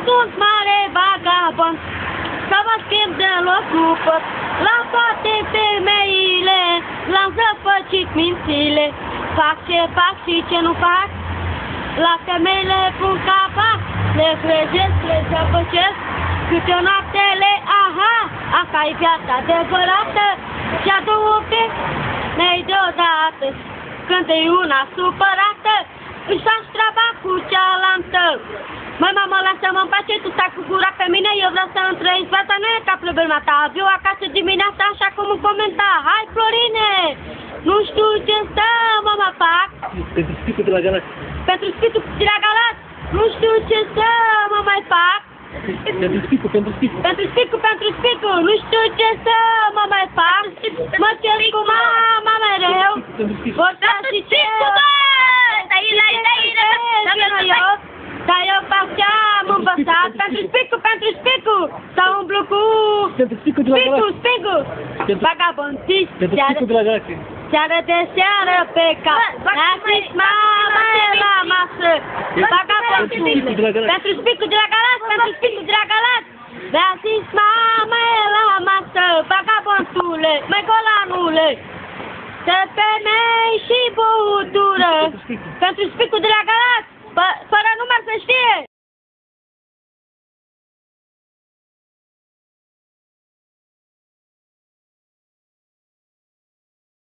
sunt mare vagabond, să vă schimb de locupă, la toate femeile, l-am zăpăcit mințile, fac și ce nu fac, la femeile pun capac, le frezesc, le zăpăcesc, câte o noaptele, aha, asta-i viața adevărată, și-a două femei deodată, când e una supărată, își faci treaba cu cealaltă. Măi, mamă, lasă-mă în pace, tu stai cu gura pe mine, eu vreau să-mi trăiesc viața, nu e ca problema ta. Viu acasă dimineața, așa cum îmi comenta. Hai, Florine! Nu știu ce să mă fac. Pentru spicul de la Galați. Pentru spicul de la Galați. Nu știu ce să mă mai fac. Pentru spicul. Pentru spicul. Nu știu ce să mă mai fac. Mă cer cu mama mereu. Vorba și ce... Dar eu fac ce-am învățat pentru spicul, să umblu cu Pentru spicul de la Galați. spicul, vagabondist, Pentru spicul de la Galați. seară de seară pe cap, dați mama la masă, vagabondist, pentru spicul de la Galați, dați mama la masă, vagabondule, măi golanule, să femei și băutură, pentru spicul de la Galați.